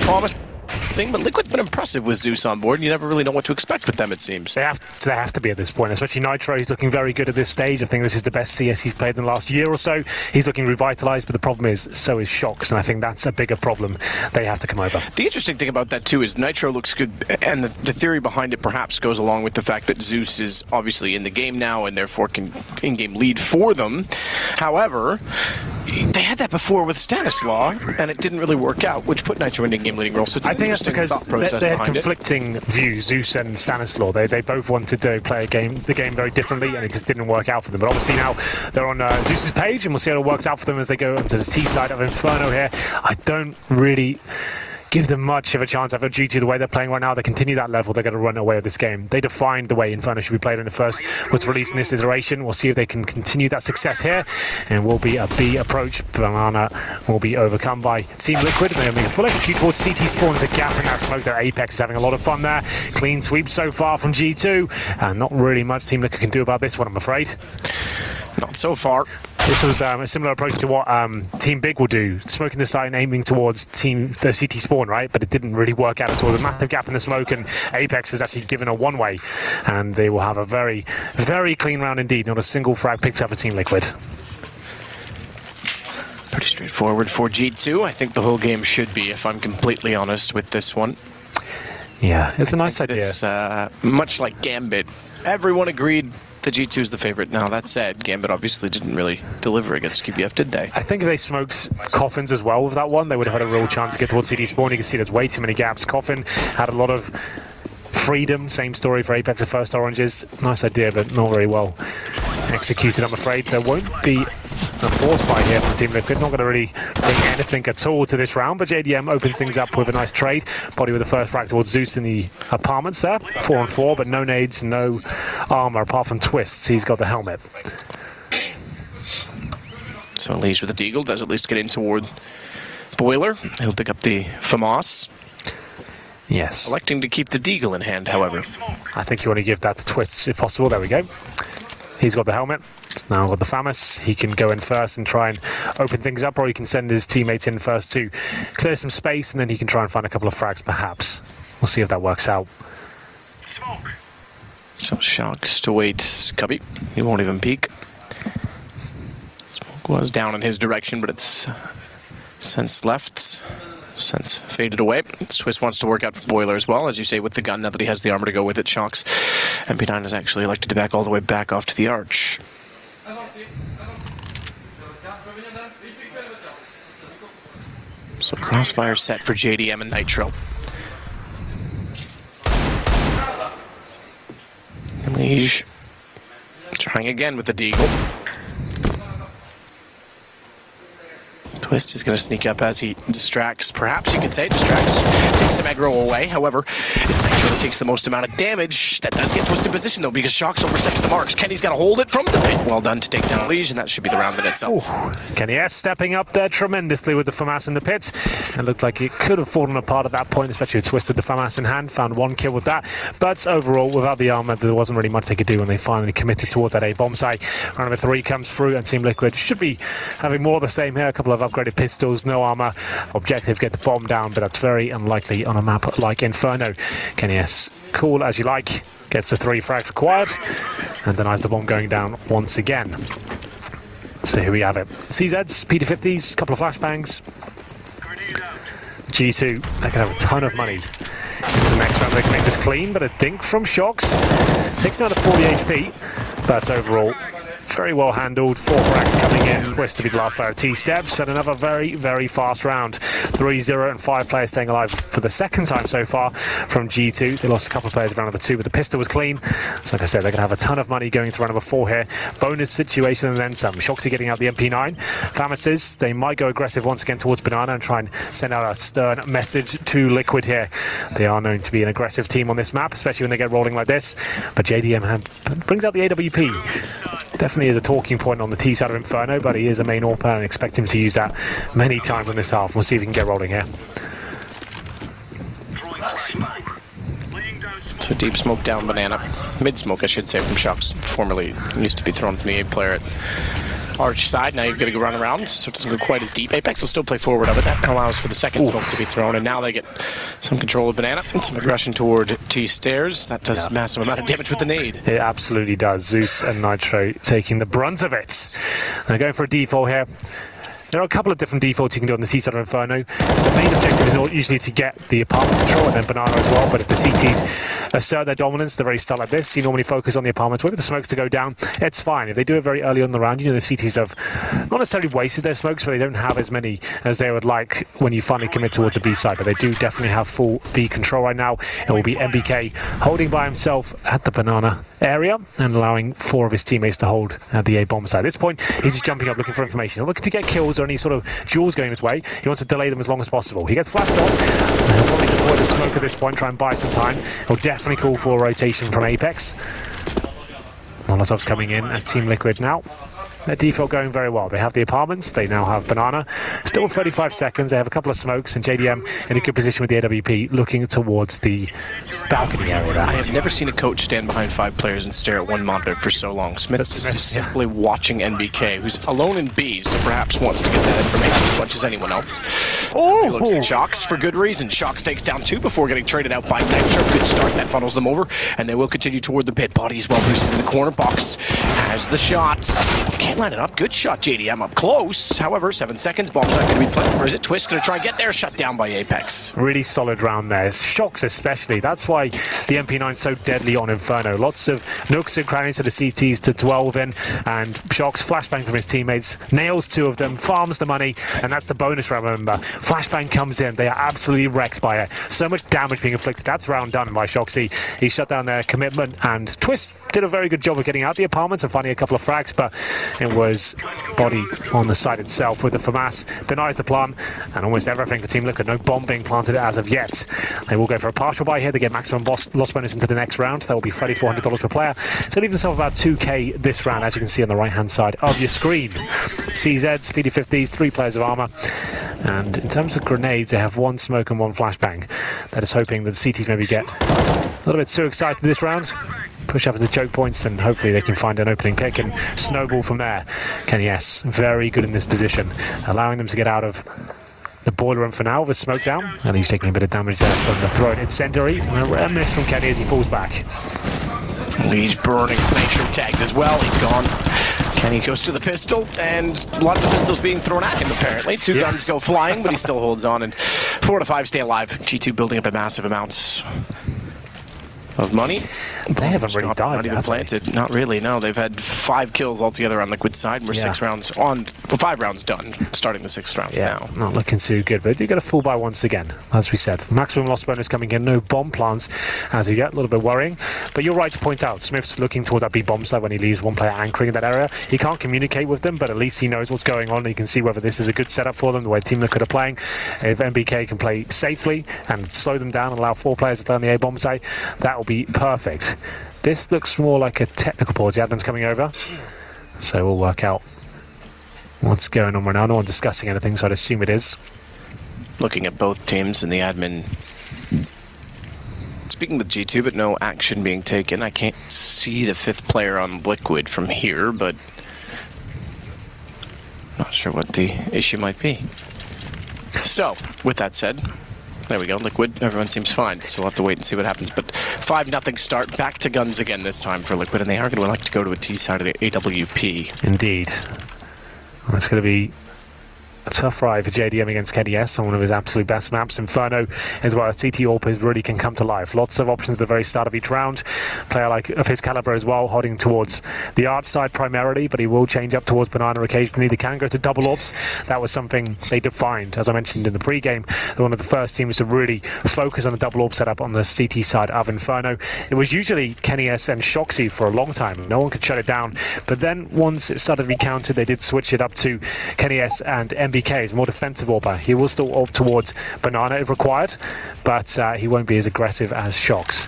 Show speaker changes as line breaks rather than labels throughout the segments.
promising, but Liquid's been impressive with Zeus on board. You never really know what to expect with them, it seems.
They have to be at this point, especially Nitro. He's looking very good at this stage. I think this is the best CS he's played in the last year or so. He's looking revitalized, but the problem is, so is Shox, and I think that's a bigger problem they have to come over.
The interesting thing about that, too, is Nitro looks good, and the theory behind it perhaps goes along with the fact that Zeus is obviously in the game now, and therefore can in-game lead for them. However, they had that before with Stanislaw, and it didn't really work out, which put Nitro in in-game leading role. So it's
I think that's because they had conflicting views, Zeus and Stanislaw. They both wanted to play the game very differently, and it just didn't work out for them. But obviously now they're on Zeus's page, and we'll see how it works out for them as they go to the T side of Inferno here. I don't really give them much of a chance after due to the way they're playing right now. They continue that level, they're going to run away with this game. They defined the way Inferno should be played in the first was released in this iteration. We'll see if they can continue that success here, and will be a B approach. Banana will be overcome by Team Liquid. They're making a full execute towards CT spawn. There's a gap in that smoke there. Apex is having a lot of fun there. Clean sweep so far from G2, and not really much Team Liquid can do about this one, I'm afraid.
Not so far.
This was a similar approach to what Team Big will do, smoking the site and aiming towards the CT spawn, right? But it didn't really work out at all. There's a massive gap in the smoke, and Apex has actually given a one-way, and they will have a very, very clean round indeed. Not a single frag picked up for Team Liquid.
Pretty straightforward for G2. I think the whole game should be, if I'm completely honest with this one.
Yeah, it's a nice idea.
It's much like Gambit. Everyone agreed the G2 is the favorite. Now, that said, Gambit obviously didn't really deliver against QBF, did they?
I think if they smoked Coffins as well with that one, they would have had a real chance to get towards CD spawn. You can see there's way too many gaps. Coffin had a lot of freedom. Same story for Apex at first Oranges. Nice idea, but not very well executed, I'm afraid. There won't be a force fight here from Team Liquid. Not going to really bring anything at all to this round, but JDM opens things up with a nice trade. Body with the first frag towards Zeus in the apartments there. 4-on-4, but no nades, no armor apart from twists. He's got the helmet.
So ELEAGUE with the Deagle does at least get in toward Boiler. He'll pick up the FAMAS.
Yes.
Electing to keep the Deagle in hand, however.
I think you want to give that to Twists if possible. There we go. He's got the helmet. It's now got the FAMAS. He can go in first and try and open things up, or he can send his teammates in first to clear some space, and then he can try and find a couple of frags, perhaps. We'll see if that works out.
So Shox to wait Cubby. He won't even peek. Smoke was down in his direction, but it's since left. Since faded away. Twist wants to work out for Boiler as well, as you say, with the gun, now that he has the armor to go with it. Shox MP9 has actually elected to back all the way back off to the arch. So crossfire set for JDM and Nitro. ELEAGUE trying again with the Deagle. Twist is going to sneak up as he distracts, perhaps you could say, distracts, takes some aggro away. However, it's Nitro that takes the most amount of damage. That does get Twist in position, though, because Shox oversteps the marks. Kenny's got to hold it from the pit. Well done to take down ELEAGUE, and that should be the round in itself.
Ooh. Kenny S stepping up there tremendously with the FAMAS in the pit. It looked like it could have fallen apart at that point, especially with Twist with the FAMAS in hand. Found one kill with that. But overall, without the armor, there wasn't really much they could do when they finally committed towards that A-bomb site. Round number 3 comes through, and Team Liquid should be having more of the same here. A couple of upgraded pistols, no armor. Objective, get the bomb down, but that's very unlikely on a map like Inferno. Kenny S, cool as you like, gets the 3 frags required, and denies the bomb going down once again. So here we have it. CZs, P250s, couple of flashbangs. G2, they can have a ton of money. Into the next round, they can make this clean, but I think from Shox, takes another 40 HP, but overall, very well handled. 4 frags coming in. Twist to be the last player. T-steps, and another very, very fast round. 3-0 and 5 players staying alive for the second time so far from G2. They lost a couple of players in round number 2, but the pistol was clean. So like I said, they're going to have a ton of money going to round number 4 here. Bonus situation and then some. Shoxy getting out the MP9. FAMASes, they might go aggressive once again towards Banana and try and send out a stern message to Liquid here. They are known to be an aggressive team on this map, especially when they get rolling like this. But JDM brings out the AWP. Definitely is a talking point on the T side of Inferno, but he is a main AWP and expect him to use that many times in this half. We'll see if he can get rolling here.
So deep smoke down Banana. Mid smoke, I should say, from Shox. Formerly used to be thrown from the A player at Arch side, now you've got to go run around, so it doesn't go quite as deep. Apex will still play forward of it. That allows for the second smoke to be thrown, and now they get some control of Banana and some aggression toward T-Stairs. That does massive amount of damage with the nade.
It absolutely does. Zeus and Nitro taking the brunt of it. They're going for a default here. There are a couple of different defaults you can do on the C side of Inferno. The main objective is not usually to get the apartment control and then Banana as well, but if the CTs assert their dominance at the very start like this, you normally focus on the apartments. Wait for the smokes to go down, it's fine. If they do it very early on the round, you know the CTs have not necessarily wasted their smokes, but they don't have as many as they would like when you finally commit towards the B side, but they do definitely have full B control right now. It will be MBK holding by himself at the Banana area and allowing 4 of his teammates to hold at the A bomb side. At this point, he's just jumping up looking for information. He's looking to get kills or any sort of duels going his way. He wants to delay them as long as possible. He gets flashed off. He'll probably deploy the smoke at this point, try and buy some time. He'll definitely call for a rotation from Apex. Molotov's coming in as Team Liquid now. Their default going very well. They have the apartments, they now have Banana. Still 35 seconds, they have a couple of smokes, and JDM in a good position with the AWP, looking towards the balcony area there.
I have never seen a coach stand behind 5 players and stare at one monitor for so long. Smith is simply watching NBK, who's alone in B, so perhaps wants to get that information as much as anyone else. He looks at Shocks for good reason. Shocks takes down 2 before getting traded out by Nitro. Good start, that funnels them over, and they will continue toward the pit. Bodies well boosted in the corner. Box has the shots. Can't line it up. Good shot, JDM up close. However, 7 seconds. Bomb's not going to be planted. Or is it Twist going to try and get there? Shut down by Apex.
Really solid round there. Shocks especially. That's why the MP9's so deadly on Inferno. Lots of nooks and crannies for the CTs to dwell within, and Shocks flashbang from his teammates. Nails 2 of them. Farms the money, and that's the bonus round, remember. Flashbang comes in. They are absolutely wrecked by it. So much damage being inflicted. That's round done by Shoxy. He shut down their commitment, and Twist did a very good job of getting out the apartments and finding a couple of frags, but it was body on the site itself with the FAMAS. Denies the plan, and almost everything for Team Liquid. No bomb being planted as of yet. They will go for a partial buy here. They get maximum loss bonus into the next round. That will be $3,400 per player. So leave themselves about 2k this round, as you can see on the right-hand side of your screen. CZ, Speedy 50s, 3 players of armor. And in terms of grenades, they have 1 smoke and 1 flashbang. That is hoping that the CTs maybe get a little bit too excited this round. Push up at the choke points, and hopefully they can find an opening pick and snowball from there. Kenny S, very good in this position, allowing them to get out of the boiler room for now with a smoke down, and he's taking a bit of damage there from the thrown incendiary. A rare miss from Kenny as he falls back.
He's burning. Make sure tagged as well. He's gone. Kenny goes to the pistol, and lots of pistols being thrown at him, apparently. 2 guns go flying, but he still holds on, and 4 to 5 stay alive. G2 building up a massive amounts of money.
They haven't really died.
Not even planted. Not really, no. They've had 5 kills altogether on Liquid side. We're 6 rounds on, well, 5 rounds done, starting the 6th round now.
Not looking too good, but they do get a full buy once again, as we said. Maximum loss bonus coming in, no bomb plants as of yet, a little bit worrying. But you're right to point out, Smith's looking towards that B bomb side when he leaves 1 player anchoring in that area. He can't communicate with them, but at least he knows what's going on. He can see whether this is a good setup for them, the way Team Liquid are playing. If MBK can play safely and slow them down and allow 4 players to play on the A bomb side, that will be perfect. This looks more like a technical pause. The admin's coming over, so we'll work out what's going on right now. No one's discussing anything, so I'd assume it is.
Looking at both teams and the admin speaking with G2, but no action being taken. I can't see the 5th player on Liquid from here, but not sure what the issue might be. So, with that said, there we go, Liquid, everyone seems fine, so we'll have to wait and see what happens. But 5-0 start, back to guns again this time for Liquid, and they are going to like to go to a T side of the AWP.
Indeed. Well, it's going to be a tough ride for JDM against Kenny S on one of his absolute best maps. Inferno, as well as CT AWPers, really can come to life. Lots of options at the very start of each round. Player like of his caliber as well, holding towards the Arch side primarily, but he will change up towards Banana occasionally. They can go to double ops. That was something they defined, as I mentioned in the pre-game. They're one of the first teams to really focus on the double op setup on the CT side of Inferno. It was usually Kenny S and Shoxy for a long time. No one could shut it down. But then once it started to be countered, they did switch it up to Kenny S and MBK is more defensive AWPer. He will still AWP towards Banana if required, but he won't be as aggressive as Shocks.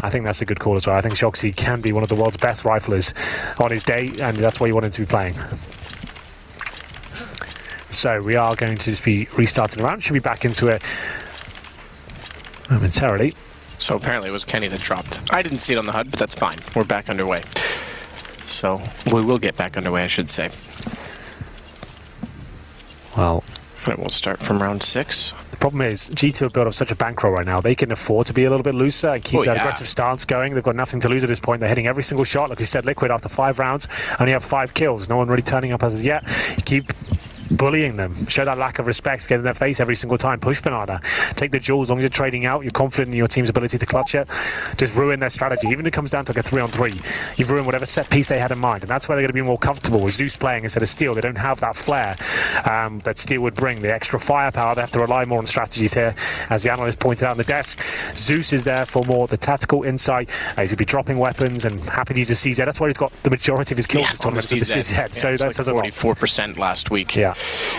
I think that's a good call as well. I think Shoxy can be one of the world's best riflers on his day, and that's why you want him to be playing. So we are going to just be restarting the round. Should be back into it momentarily.
So apparently it was Kenny that dropped. I didn't see it on the HUD, but that's fine. We're back underway. So we will get back underway, I should say.
Well,
it will start from round 6.
The problem is, G2 have built up such a bankroll right now. They can afford to be a little bit looser and keep that aggressive stance going. They've got nothing to lose at this point. They're hitting every single shot. Like we said, Liquid, after 5 rounds, only have 5 kills. No one really turning up as of yet. You keep bullying them, show that lack of respect, get in their face every single time, push Banana, take the jewels. As long as you're trading out, you're confident in your team's ability to clutch it, just ruin their strategy. Even if it comes down to like a 3-on-3, you've ruined whatever set piece they had in mind, and that's where they're going to be more comfortable with Zeus playing instead of Steel. They don't have that flair that Steel would bring, the extra firepower. They have to rely more on strategies here, as the analyst pointed out on the desk. Zeus is there for more the tactical insight. He's going to be dropping weapons and happy to use the CZ. That's where he's got the majority of his kills this tournament, the CZ.
Yeah,
so that says
like 44% last week.
Yeah.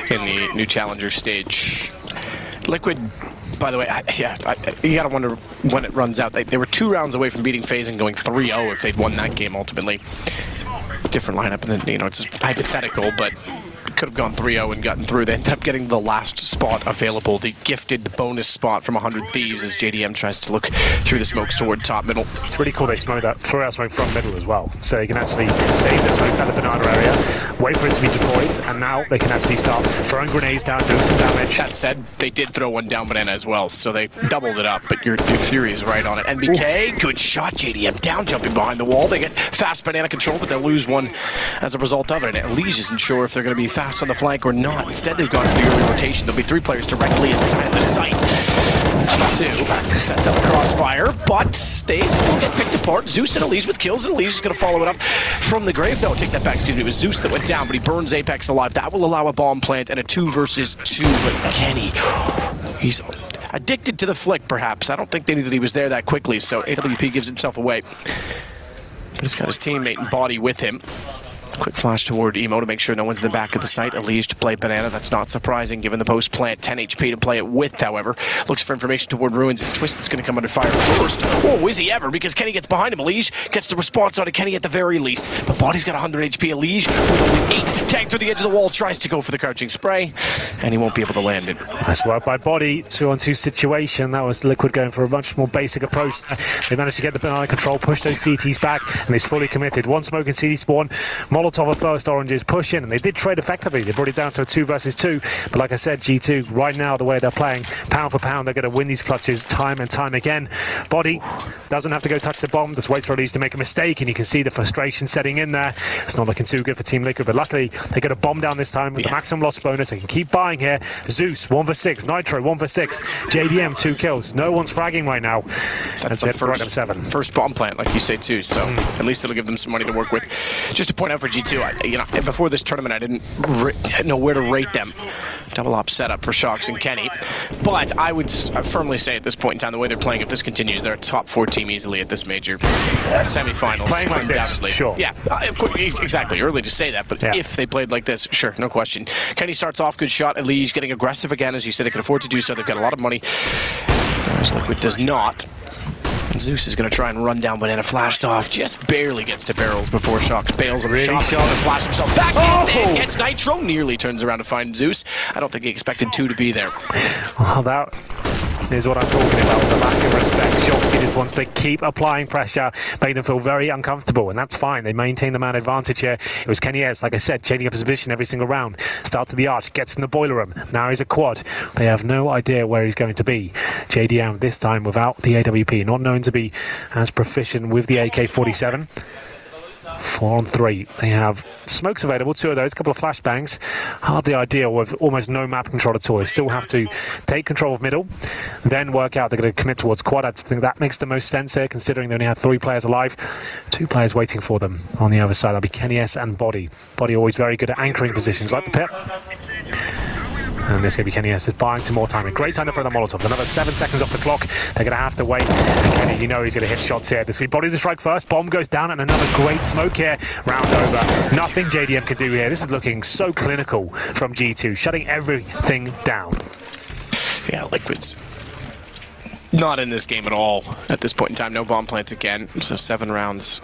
In the new challenger stage. Liquid, by the way, you gotta wonder when it runs out. They were 2 rounds away from beating FaZe and going 3-0 if they'd won that game ultimately. Different lineup, and then, it's hypothetical, but could have gone 3-0 and gotten through. They ended up getting the last spot available. They gifted the bonus spot from 100 Thieves as JDM tries to look through the smokes toward top middle.
It's really cool they throw out smoke from middle as well, so they can actually save the smoke out of the banana area, wait for it to be deployed, and now they can actually start throwing grenades down, doing some damage.
That said, they did throw one down Banana as well, so they doubled it up, but your theory is right on it. NBK, good shot, JDM down, jumping behind the wall. They get fast Banana control, but they'll lose one as a result of it, and ELEAGUE isn't sure if they're going to be fast on the flank or not. Instead, they've gone for the early rotation. There'll be 3 players directly inside the site. G2 sets up a crossfire, but they still get picked apart. Zeus and ELEAGUE with kills, and ELEAGUE is going to follow it up from the grave. No, take that back. Excuse me. It was Zeus that went down, but he burns Apex alive. That will allow a bomb plant and a 2 versus 2. But Kenny, he's addicted to the flick, perhaps. I don't think they knew that he was there that quickly, so AWP gives himself away. He's got his teammate and Body with him. Quick flash toward Emo to make sure no one's in the back of the site. ELEAGUE to play Banana. That's not surprising given the post plant. 10 HP to play it with, however. Looks for information toward Ruins. Twisted's going to come under fire first. Oh, is he ever? Because Kenny gets behind him. ELEAGUE gets the response on it. Kenny at the very least. But Body's got 100 HP. ELEAGUE with only 8. Tagged through the edge of the wall. Tries to go for the crouching spray. And he won't be able to land it.
Nice work by Body. 2-on-2 situation. That was Liquid going for a much more basic approach. They managed to get the Banana control, push those CTs back, and he's fully committed. One smoke in CT spawn. Molotov at first, Oranges push in, and they did trade effectively. They brought it down to a 2 versus 2. But like I said, G2, right now, the way they're playing, pound for pound, they're going to win these clutches time and time again. Body doesn't have to go touch the bomb, just waits for ELEAGUE to make a mistake, and you can see the frustration setting in there. It's not looking too good for Team Liquid, but luckily, they get a bomb down this time with the maximum loss bonus. They can keep buying here. Zeus, 1 for 6. Nitro, 1 for 6. JDM, 2 kills. No one's fragging right now.
That's the first bomb plant, like you say, too, so at least it'll give them some money to work with. Just to point out for G2, before this tournament, I didn't know where to rate them. Double op setup for Shox and Kenny. But I would firmly say at this point in time, the way they're playing, if this continues, they're a top 4 team easily at this major semifinals.
Playing like this, sure.
Yeah, exactly. Early to say that, but if they played like this, sure, no question. Kenny starts off, good shot. ELEAGUE getting aggressive again, as you said, they can afford to do so. They've got a lot of money. Whereas Liquid does not. Zeus is going to try and run down Banana, flashed off, just barely gets to barrels before Shox bails on the shot and flash himself back in, gets Nitro, nearly turns around to find Zeus. I don't think he expected 2 to be there.
Well, that is what I'm talking about, the lack of respect. Shoxy just wants to keep applying pressure, make them feel very uncomfortable, and that's fine. They maintain the man advantage here. It was Kenny S, like I said, changing up his position every single round. Starts to the arch, gets in the boiler room. Now he's a quad. They have no idea where he's going to be. JDM this time without the AWP, not known to be as proficient with the AK-47. 4-on-3. They have smokes available, 2 of those, a couple of flashbangs. Hardly ideal with almost no map control at all. They still have to take control of middle, then work out they're going to commit towards quad. I think that makes the most sense here, considering they only have 3 players alive. 2 players waiting for them on the other side. That'll be Kenny S and Body. Body always very good at anchoring positions, like the pit. And this is going to be Kenny S is buying some more time. A great time to throw the Molotov. Another 7 seconds off the clock. They're going to have to wait. And Kenny, he's going to hit shots here. This will be Body to strike first. Bomb goes down, and another great smoke here. Round over. Nothing JDM can do here. This is looking so clinical from G2, shutting everything down.
Yeah, Liquid's not in this game at all at this point in time. No bomb plants again. So 7 rounds.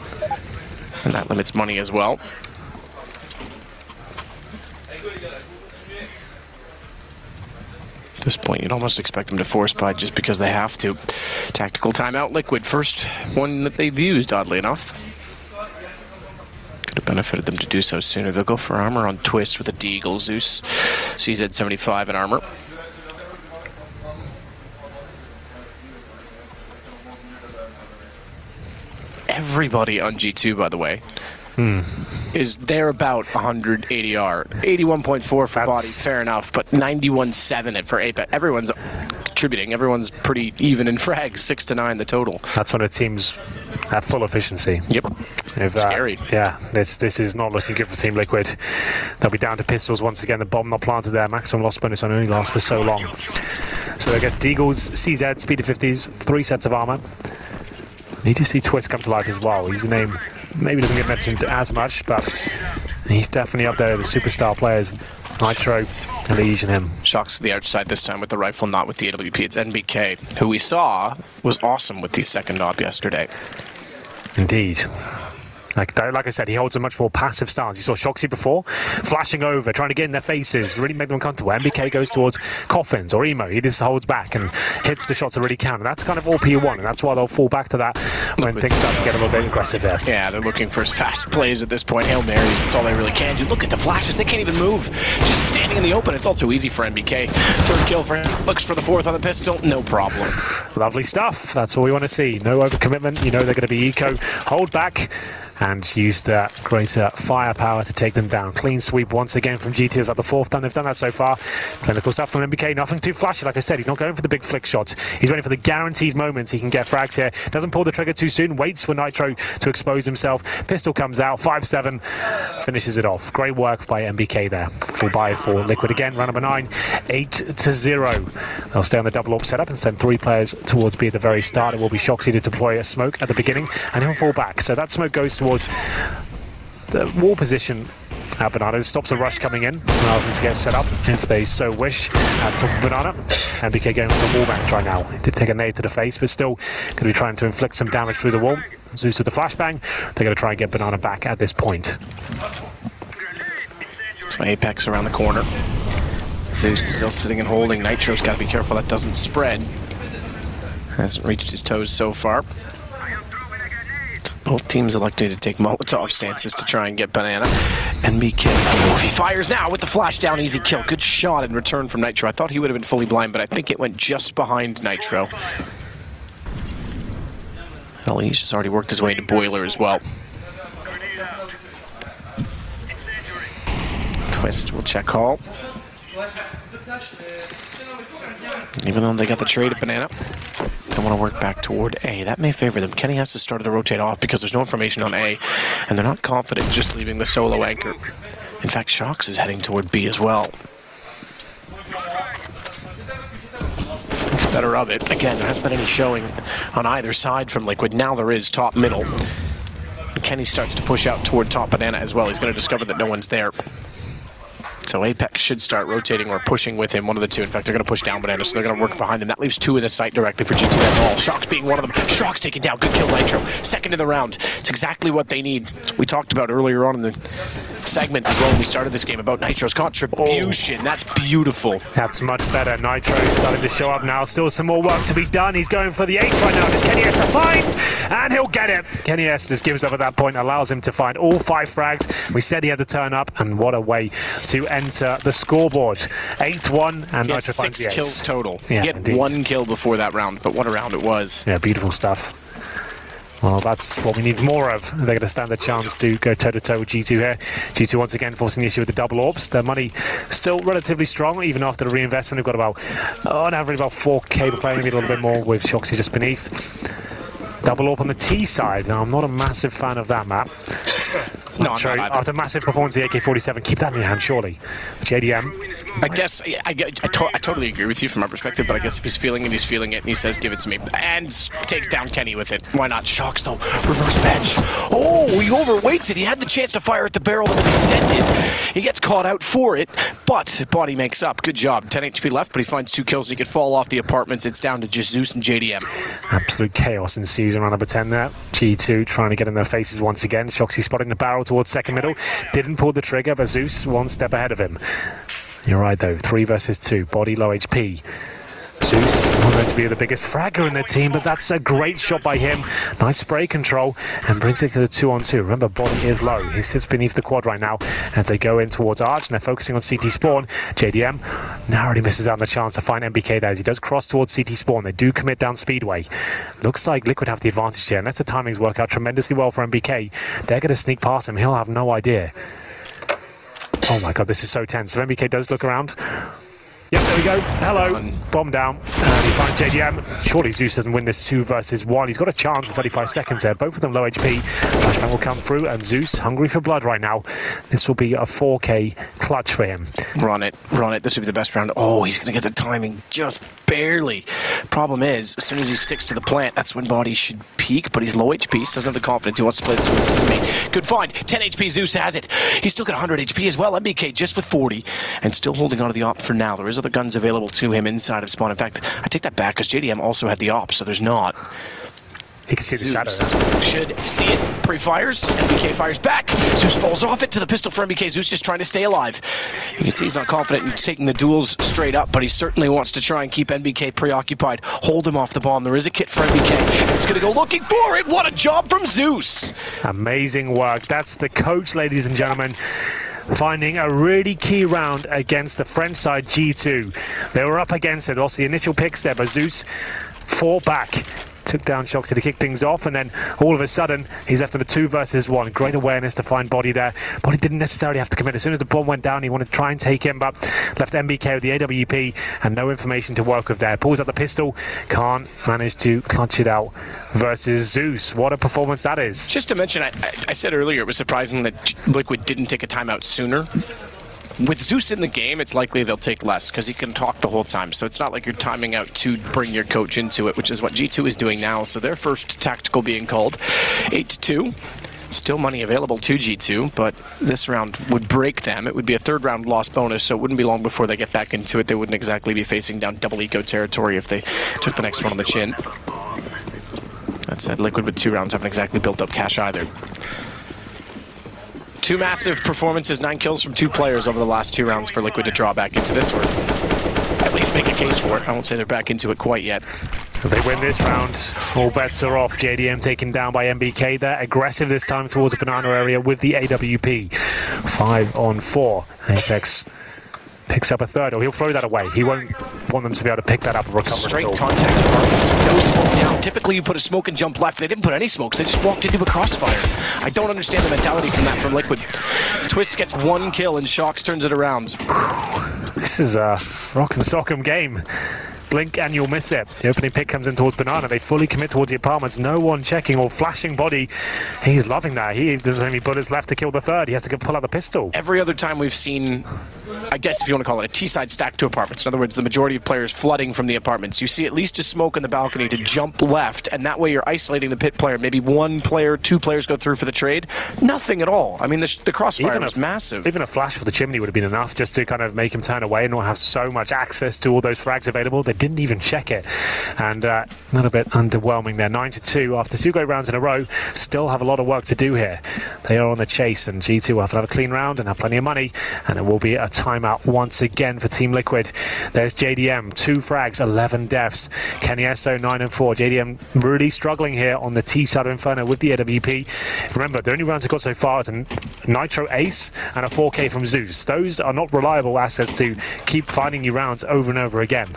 And that limits money as well. At this point, you'd almost expect them to force buy just because they have to. Tactical timeout, Liquid. First one that they've used, oddly enough. Could have benefited them to do so sooner. They'll go for armor on Twist with a Deagle. Zeus, CZ 75 in armor. Everybody on G2, by the way, is there about 180R. 81.4 for Body, fair enough, but 91.7 for Apex. Everyone's contributing. Everyone's pretty even in frags, 6 to 9 the total.
That's when it seems at full efficiency.
Yep. Scary.
Yeah, this is not looking good for Team Liquid. They'll be down to pistols once again. The bomb not planted there. Maximum loss bonus only lasts for so long. So they get Deagles, CZ, speed of 50s, 3 sets of armor. Need to see Twist come to life as well. He's a name maybe doesn't get mentioned as much, but he's definitely up there with the superstar players. Nitro, ELEAGUE and him.
Shocks to the outside this time with the rifle, not with the AWP. It's NBK, who we saw was awesome with the second op yesterday.
Indeed. Like I said, he holds a much more passive stance. You saw Shoxy before, flashing over, trying to get in their faces, really make them uncomfortable. MBK goes towards Coffins or Emo. He just holds back and hits the shots that really count. And that's kind of all P1, and that's why they'll fall back to that when things start to get a little bit aggressive there. Yeah,
they're looking for fast plays at this point. Hail Marys, that's all they really can do. Look at the flashes, they can't even move. Just standing in the open, it's all too easy for MBK. Third kill for him, looks for the fourth on the pistol, no problem.
Lovely stuff, that's all we want to see. No overcommitment, you know they're going to be eco. Hold back and use that greater firepower to take them down. Clean sweep once again from GT. Is like the fourth time they've done that so far. Clinical stuff from MBK. Nothing too flashy, like I said. He's not going for the big flick shots. He's waiting for the guaranteed moments he can get frags here. Doesn't pull the trigger too soon. Waits for Nitro to expose himself. Pistol comes out. 5-7. Finishes it off. Great work by MBK there. Full buy for Liquid again. Round number 9. 8-0. They'll stay on the double AWP setup and send 3 players towards B at the very start. It will be Shoxy to deploy a smoke at the beginning, and he'll fall back. So that smoke goes towards the wall position at Banana. It stops a rush coming in, allows them to get set up if they so wish at the top of Banana. MBK going to wall bank right now. He did take a nade to the face, but still going to be trying to inflict some damage through the wall. Zeus with the flashbang. They're going to try and get Banana back at this point.
So Apex around the corner. Zeus still sitting and holding. Nitro's got to be careful that doesn't spread. Hasn't reached his toes so far. Both teams electing to take Molotov stances to try and get Banana. NBK. Oh, he fires now with the flash down. Easy kill. Good shot in return from Nitro. I thought he would have been fully blind, but I think it went just behind Nitro. Well, he's just already worked his way into Boiler as well. Twist will check call. Even though they got the trade at Banana, they want to work back toward A. That may favor them. Kenny has to start to rotate off because there's no information on A, and they're not confident just leaving the solo anchor. In fact, Shox is heading toward B as well. It's better of it. Again, there hasn't been any showing on either side from Liquid. Now there is top middle. And Kenny starts to push out toward top Banana as well. He's going to discover that no one's there. So Apex should start rotating or pushing with him, one of the two. In fact, they're going to push down Banana, so they're going to work behind him. That leaves 2 in the site directly for G2. That's all. Shox being one of them. Shox taken down. Good kill, Nitro. Second of the round. It's exactly what they need. We talked about earlier on in the segment as well when we started this game about Nitro's contribution. That's beautiful.
That's much better. Nitro starting to show up now. Still some more work to be done. He's going for the ace right now. Does Kenny has to find? And he'll get it. Kenny S just gives up at that point, allows him to find all 5 frags. We said he had to turn up, and what a way to enter the scoreboard. 8-1, and Nitro finds the ace.
6 kills total.
Yeah,
he had
indeed.
1 kill before that round, but what a round it was.
Yeah, beautiful stuff. Well, that's what we need more of. They're going to stand a chance to go toe-to-toe with G2 here. G2 once again forcing the issue with the double AWPs. Their money still relatively strong, even after the reinvestment. They've got about, on average, about 4k per player, maybe a little bit more with Shoxy just beneath. Double AWP on the T side. Now, I'm not a massive fan of that map.
No,
after massive performance, the AK-47, keep that in your hand, surely. JDM.
I guess I totally agree with you from my perspective, but I guess if he's feeling it, he's feeling it, and he says, give it to me. And takes down Kenny with it. Why not? Shox, though. Reverse bench. Oh, he overweights it. He had the chance to fire at the barrel that was extended. He gets caught out for it, but Body makes up. Good job. 10 HP left, but he finds 2 kills, and he could fall off the apartments. It's down to just Zeus and JDM.
Absolute chaos ensues around number 10 there. G2 trying to get in their faces once again. Shoxy spotting the barrel towards second middle. Didn't pull the trigger, but Zeus 1 step ahead of him. You're right, though. 3 versus 2. Body low HP. Zeus not going to be the biggest fragger in their team, but that's a great shot by him. Nice spray control and brings it to the 2-on-2. Remember, body is low. He sits beneath the quad right now as they go in towards Arch, and they're focusing on CT spawn. JDM narrowly misses out on the chance to find MBK there as he does cross towards CT spawn. They do commit down Speedway. Looks like Liquid have the advantage here, unless the timings work out tremendously well for MBK. They're going to sneak past him. He'll have no idea. Oh my god, this is so tense. If MBK does look around. Yep, there we go. Hello. Bomb down. And he finds JDM. Surely Zeus doesn't win this 2 versus 1. He's got a chance for 35 seconds there. Both of them low HP. Flashbang will come through, and Zeus hungry for blood right now. This will be a 4K clutch for him.
Run it. Run it. This will be the best round. Oh, he's going to get the timing just barely. Problem is, as soon as he sticks to the plant, that's when body should peak, but he's low HP, so doesn't have the confidence. He wants to play this with his teammate. Good find. 10 HP. Zeus has it. He's still got 100 HP as well. MBK just with 40 and still holding on to the op for now. There is other guns available to him inside of spawn. In fact, I take that back because JDM also had the op, so there's not.
He can see the shadow.
Should see it. Pre-fires. MBK fires back. Zeus falls off it to the pistol for MBK. Zeus just trying to stay alive. You can see he's not confident in taking the duels straight up, but he certainly wants to try and keep MBK preoccupied. Hold him off the bomb. There is a kit for MBK. He's going to go looking for it. What a job from Zeus.
Amazing work. That's the coach, ladies and gentlemen. Finding a really key round against the French side G2. They were up against it. Lost the initial picks there, but Zeus fought back. Took down Shoxy to kick things off, and then all of a sudden he's left in a 2 versus 1. Great awareness to find body there. Body didn't necessarily have to commit. As soon as the bomb went down, he wanted to try and take him, but left MBK with the AWP and no information to work with there. Pulls out the pistol, can't manage to clutch it out versus Zeus. What a performance that is.
Just to mention, I said earlier it was surprising that Liquid didn't take a timeout sooner. With Zeus in the game, it's likely they'll take less because he can talk the whole time. So it's not like you're timing out to bring your coach into it, which is what G2 is doing now. So their first tactical being called 8-2. Still money available to G2, but this round would break them. It would be a 3rd round loss bonus, so it wouldn't be long before they get back into it. They wouldn't exactly be facing down double eco territory if they took the next one on the chin. That said, Liquid with 2 rounds haven't exactly built up cash either. 2 massive performances, 9 kills from 2 players over the last 2 rounds for Liquid to draw back into this, or at least make a case for it. I won't say they're back into it quite yet.
If they win this round, all bets are off. JDM taken down by MBK there. Aggressive this time towards the banana area with the AWP. 5-on-4. Apex picks up a 3rd, or he'll throw that away. He won't want them to be able to pick that up and recover.
Straight contact for Marcus. No smoke down. Typically you put a smoke and jump left. They didn't put any smokes. They just walked into a crossfire. I don't understand the mentality from that from Liquid. Twist gets 1 kill and Shox turns it around.
This is a rock and sock'em game. Blink and you'll miss it. The opening pick comes in towards Banana. They fully commit towards the apartments. No one checking or flashing body. He's loving that. He doesn't have any bullets left to kill the 3rd. He has to go pull out the pistol.
Every other time we've seen, I guess if you want to call it a T-side stack to apartments. In other words, the majority of players flooding from the apartments. You see at least a smoke in the balcony to jump left, and that way you're isolating the pit player. Maybe 1 player, 2 players go through for the trade. Nothing at all. I mean, the crossfire was massive.
Even a flash for the chimney would have been enough just to kind of make him turn away and not have so much access to all those frags available. They didn't even check it. And a little bit underwhelming there. 9-2 after 2 great rounds in a row. Still have a lot of work to do here. They are on the chase, and G2 will have to have a clean round and have plenty of money, and it will be a timeout once again for Team Liquid. There's JDM, 2 frags, 11 deaths. Kenyeso, 9-4. JDM really struggling here on the T side of Inferno with the AWP. Remember, the only rounds they got so far is a Nitro Ace and a 4K from Zeus. Those are not reliable assets to keep finding you rounds over and over again.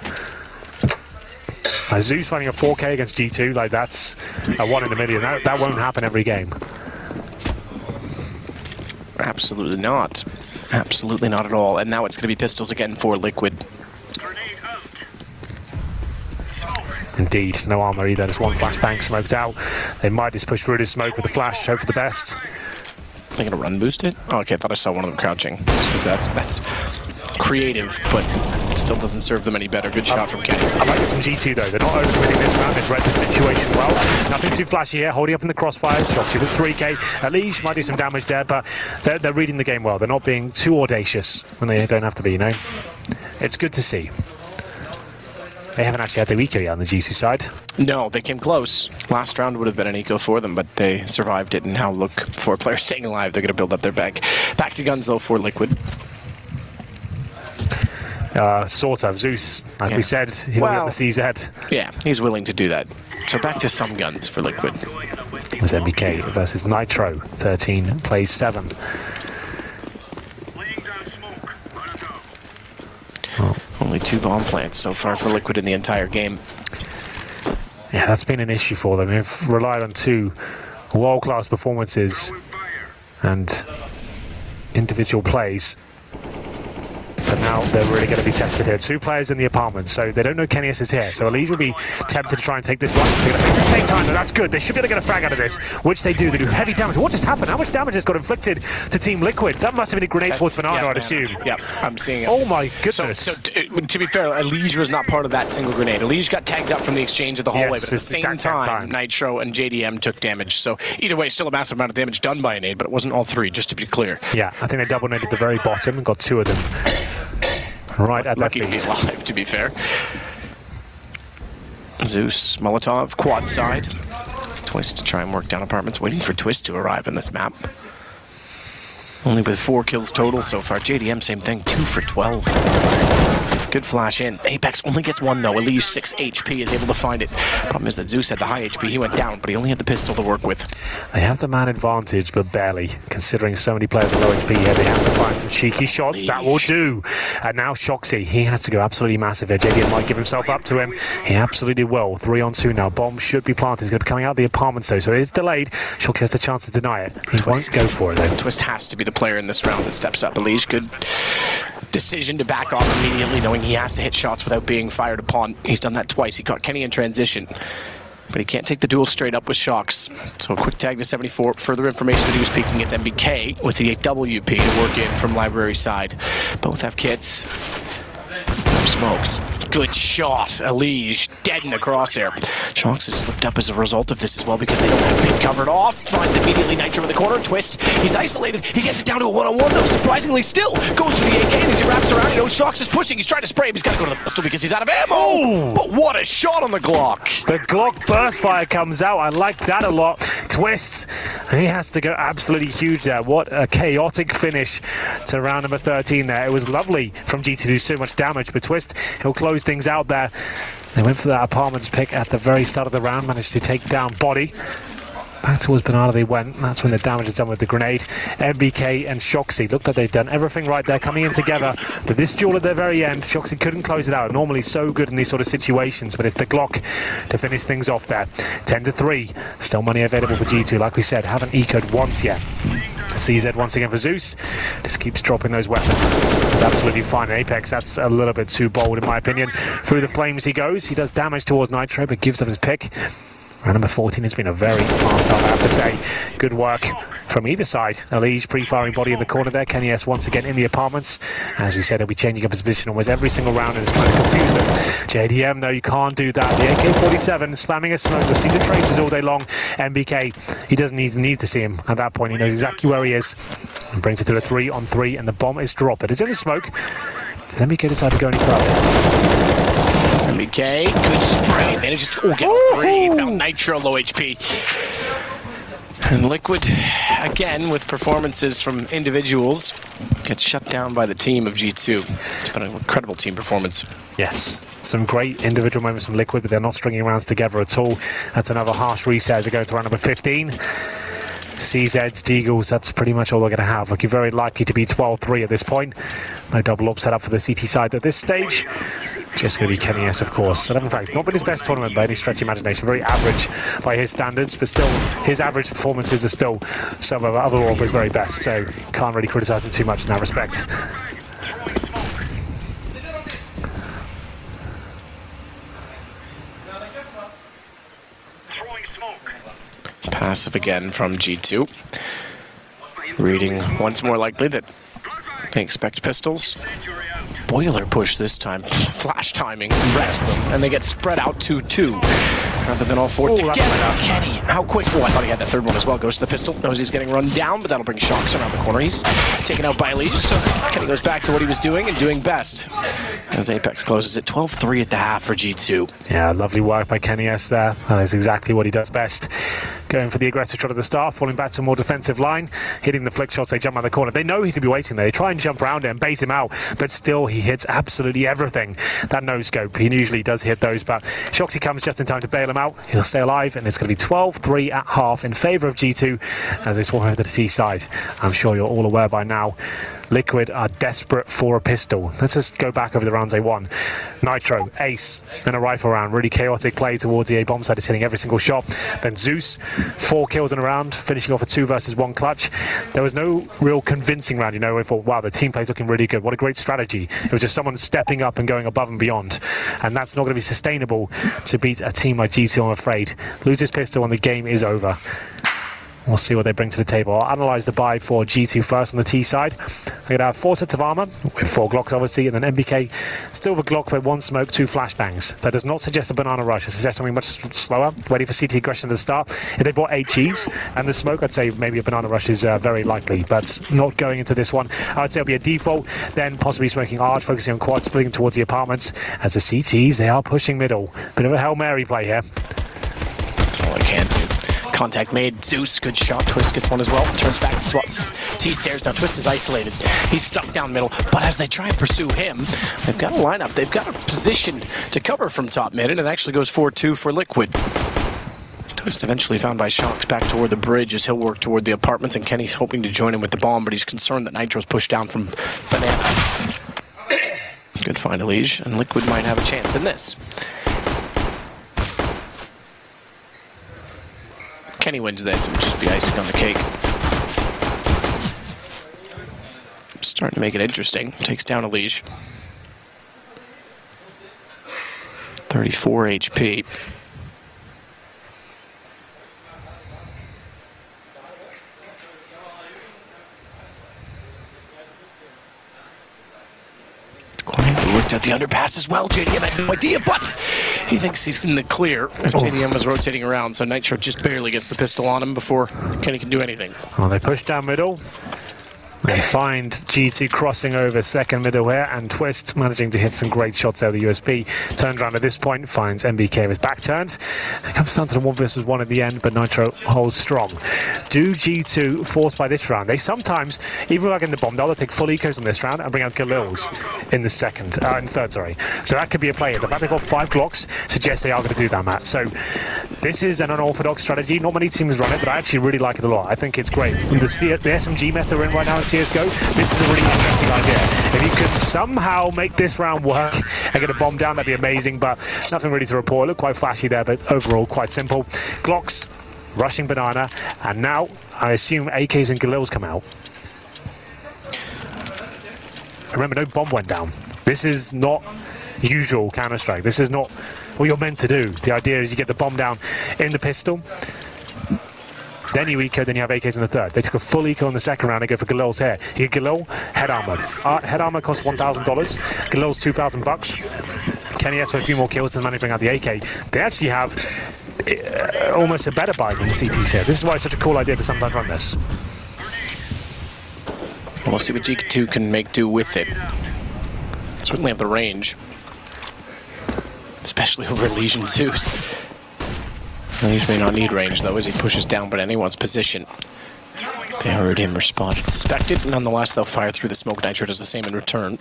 Zeus finding a 4K against G2, like that's a 1 in a million. That won't happen every game.
Absolutely not. Absolutely not at all. And now it's going to be pistols again for Liquid.
Indeed, no armor either. There's 1 flashbang smoked out. They might just push through this smoke with the flash, hope for the best.
They're going to run boost it? Oh, okay, I thought I saw one of them crouching. Because that's creative, but it still doesn't serve them any better. Good shot from Kenny.
I like this from G2 though. They're not overcommitting this round. They've read the situation well. Nothing too flashy here. Holding up in the crossfire. Shoxy with 3K. ELEAGUE might do some damage there, but they're reading the game well. They're not being too audacious when they don't have to be, you know? It's good to see. They haven't actually had their eco yet on the G2 side.
No, they came close. Last round would have been an eco for them, but they survived it, and now look, 4 players staying alive. They're going to build up their bank. Back to guns though for Liquid.
Sort of. Zeus, like we said, he'll get the CZ.
Yeah, he's willing to do that. So back to some guns for Liquid.
It's MBK versus Nitro. 13 plays 7.
Only 2 bomb plants so far for Liquid in the entire game.
Yeah, that's been an issue for them. They've relied on 2 world-class performances and individual plays. But now they're really going to be tested here. 2 players in the apartment, so they don't know KennyS is here. So ELEAGUE will be tempted to try and take this one. At the same time, that's good. They should be able to get a frag out of this, which they do. They do heavy damage. What just happened? How much damage has got inflicted to Team Liquid? That must have been a grenade towards Bernardo, I'd assume.
Yeah, I'm seeing it.
Oh my goodness.
So to be fair, ELEAGUE was not part of that single grenade. ELEAGUE got tagged up from the exchange of the hallway, but at the same time, Nitro and JDM took damage. So either way, still a massive amount of damage done by a nade, but it wasn't all 3, just to be clear.
Yeah, I think they double naded the very bottom and got 2 of them. Right at
lucky to be alive, to be fair. Zeus, Molotov, quad side. Twist to try and work down apartments, waiting for Twist to arrive in this map. Only with 4 kills total so far. JDM, same thing, 2 for 12. Good flash in. Apex only gets 1 though. ELEAGUE 6 HP is able to find it. Problem is that Zeus had the high HP. He went down, but he only had the pistol to work with.
They have the man advantage, but barely. Considering so many players are low HP here, they have to find some cheeky shots. That will do. And now Shoxy, he has to go absolutely massive here. JDM might give himself up to him. He absolutely will. 3 on 2 now. Bomb should be planted. He's going to be coming out of the apartments though, so it is delayed. Shoxy has the chance to deny it. He won't go for it though.
Twist has to be the player in this round that steps up. ELEAGUE, good decision to back off immediately, knowing he has to hit shots without being fired upon. He's done that twice. He caught Kenny in transition, but he can't take the duel straight up with Shocks. So a quick tag to 74. Further information that he was peeking. It's MBK with the WP to work in from library side. Both have kits. No smokes. Good shot. ELEAGUE dead in the crosshair. Shocks has slipped up as a result of this as well because they don't have big covered off. Finds immediately Nitro in the corner. Twist. He's isolated. He gets it down to a 1-on-1 though. Surprisingly still goes to the AK and as he wraps around, you know, Shocks is pushing. He's trying to spray him. He's got to go to the pistol because he's out of ammo. Oh! But what a shot on the Glock.
The Glock burst fire comes out. I like that a lot. Twist. He has to go absolutely huge there. What a chaotic finish to round number 13 there. It was lovely from GT to do so much damage, but Twist, he'll close things out there. They went for that apartments pick at the very start of the round, managed to take down Body. Back towards Bernardo they went. That's when the damage is done with the grenade. MBK and Shoxy. Looked like they've done everything right there, coming in together. But this duel at the very end, Shoxy couldn't close it out. Normally so good in these sort of situations, but it's the Glock to finish things off there. 10-3. Still money available for G2. Like we said, haven't ecoed once yet. CZ once again for Zeus. Just keeps dropping those weapons. It's absolutely fine. Apex, that's a little bit too bold in my opinion. Through the flames he goes. He does damage towards Nitro, but gives up his pick. Round number 14 has been a very fast start, I have to say. Good work from either side. ELEAGUE pre-firing Body in the corner there. KennyS once again in the apartments. As we said, he'll be changing up his position almost every single round and is trying to confuse them. JDM, no, you can't do that. The AK-47 slamming a smoke. You'll see the traces all day long. MBK, he doesn't even need to see him at that point. He knows exactly where he is. And brings it to a 3-on-3 and the bomb is dropped. It is in the smoke. Does MBK decide to go any further?
MBK, good spray, manages to get 3. Now Nitro low HP. And Liquid, again, with performances from individuals, gets shut down by the team of G2. It's been an incredible team performance.
Yes, some great individual moments from Liquid, but they're not stringing rounds together at all. That's another harsh reset as they go to round number 15. CZs, Deagles, that's pretty much all they're going to have. Looking very likely to be 12-3 at this point. No double up set up for the CT side at this stage. Just going to be KennyS, of course. So, in fact, not been his best tournament by any stretch of imagination. Very average by his standards, but still, his average performances are still some of other Orber's very best. So, can't really criticise him too much in that respect.
Passive again from G2. Reading once more likely that they expect pistols. Boiler push this time. Flash timing, wrecks them, and they get spread out 2-2. Rather than all 4 together. Kenny, how quick? Oh, I thought he had that third one as well. Goes to the pistol. Knows he's getting run down, but that'll bring Shocks around the corner. He's taken out by ELEAGUE, so Kenny goes back to what he was doing and doing best. As Apex closes at 12-3 at the half for G2.
Yeah, lovely work by KennyS there. That is exactly what he does best. Going for the aggressive shot at the start, falling back to a more defensive line, hitting the flick shots, they jump around the corner. They know he's to be waiting there. They try and jump around it and bait him out, but still he he hits absolutely everything. That no-scope, he usually does hit those, but Shoxy comes just in time to bail him out. He'll stay alive, and it's going to be 12-3 at half in favour of G2 as they swarm over to the T side. I'm sure you're all aware by now, Liquid are desperate for a pistol. Let's just go back over the rounds they won. Nitro, Ace, and a rifle round. Really chaotic play towards the A bomb side. Is hitting every single shot. Then Zeus, 4 kills in a round, finishing off a 2 versus 1 clutch. There was no real convincing round, you know. We thought, wow, the team play's looking really good. What a great strategy. It was just someone stepping up and going above and beyond. And that's not going to be sustainable to beat a team like G2, I'm afraid. Lose this pistol and the game is over. We'll see what they bring to the table. I'll analyse the buy for G2 first on the T side. They're going to have 4 sets of armour, with 4 Glocks obviously, and then MBK still with Glock with 1 smoke, 2 flashbangs. That does not suggest a banana rush. It suggests something much slower, waiting for CT aggression at the start. If they bought 8 Gs and the smoke, I'd say maybe a banana rush is very likely, but not going into this one. I'd say it'll be a default, then possibly smoking Arch, focusing on quad, splitting towards the apartments. As the CTs, they are pushing middle. Bit of a Hail Mary play here.
That's all I can do. Contact made. Zeus, good shot. Twist gets one as well. Turns back and swats T-stairs. Now Twist is isolated. He's stuck down middle. But as they try and pursue him, they've got a lineup. They've got a position to cover from top mid, and it actually goes 4-2 for Liquid. Twist eventually found by Shocks back toward the bridge as he'll work toward the apartments, and Kenny's hoping to join him with the bomb, but he's concerned that Nitro's pushed down from Banana. Good find, ELEAGUE, and Liquid might have a chance in this. Kenny wins this, it would just be icing on the cake. Starting to make it interesting. Takes down ELEAGUE. 34 HP. Worked out the underpass as well. JDM had no idea, but he thinks he's in the clear. JDM was rotating around, so Nitro just barely gets the pistol on him before Kenny can do anything.
Well, they push down middle. They find G2 crossing over second middle here, and Twist managing to hit some great shots out of the USP. Turns around at this point, finds MBK with his back turned. It comes down to the 1 versus 1 at the end, but Nitro holds strong. Do G2 force by this round? They sometimes, even like in the bomb, they'll take full ecos on this round and bring out Galils in the third, sorry. So that could be a play. The fact they've got 5 Glocks suggests they are going to do that, Matt. So this is an unorthodox strategy. Not many teams run it, but I actually really like it a lot. I think it's great. The SMG meta we're in right now in CSGO, this is a really interesting idea. If you could somehow make this round work and get a bomb down, that'd be amazing, but nothing really to report. It looked quite flashy there, but overall quite simple. Glocks, rushing Banana, and now I assume AKs and Galils come out. Remember, no bomb went down. This is not usual Counter-Strike. This is not what you're meant to do. The idea is you get the bomb down in the pistol, then you eco, then you have AKs in the third. They took a full eco in the second round. They go for Galil's here. You get Galil, head armor. Head armor costs $1,000. Galil's $2,000. Kenny has for a few more kills and managing to bring out the AK. They actually have almost a better buy than the CTs here. This is why it's such a cool idea to sometimes run this.
We'll see what G2 can make do with it. Certainly have the range, especially over ELEAGUE and Zeus. ELEAGUE may not need range though as he pushes down, but anyone's position. They heard him, responded, suspected. Nonetheless, they'll fire through the smoke. Nitro does the same in return.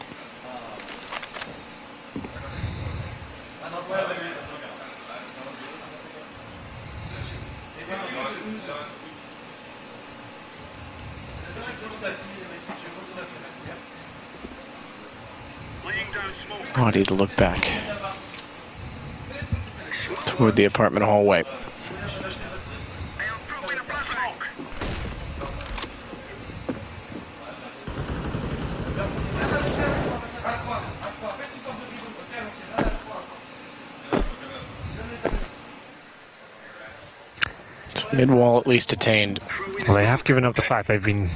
Body to look back toward the apartment hallway. Mid wall at least attained.
Well, they have given up the fact they've been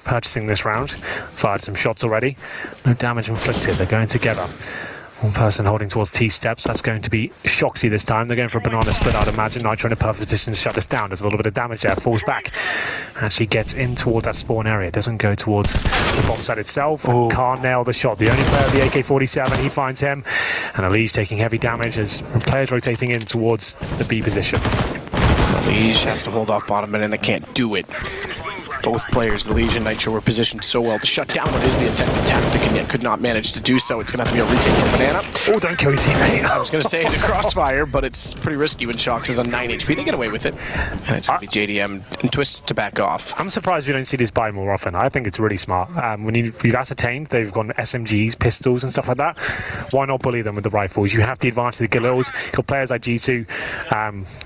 purchasing this round, fired some shots already. No damage inflicted. They're going together. One person holding towards T steps. That's going to be Shoxy this time. They're going for a banana split, I'd imagine. Nitro in a perfect position to shut this down. There's a little bit of damage there. Falls back. Actually gets in towards that spawn area. Doesn't go towards the bomb site itself. Can't nail the shot. The only player, the AK-47, he finds him. And ELEAGUE taking heavy damage as players rotating in towards the B position.
ELEAGUE has to hold off bottom, and they can't do it. Both players, the Legion and Nitro, were positioned so well to shut down what is the intended tactic, and yet could not manage to do so. It's going to have to be a retake from Banana.
Oh, don't kill your teammate.
I was going to say the crossfire, but it's pretty risky when Shox is on 9 HP. They get away with it. And it's going to be JDM and Twist to back off.
I'm surprised we don't see this buy more often. I think it's really smart. When you've ascertained they've got SMGs, pistols and stuff like that, why not bully them with the rifles? You have the advantage of the Galils. You've got players like G2,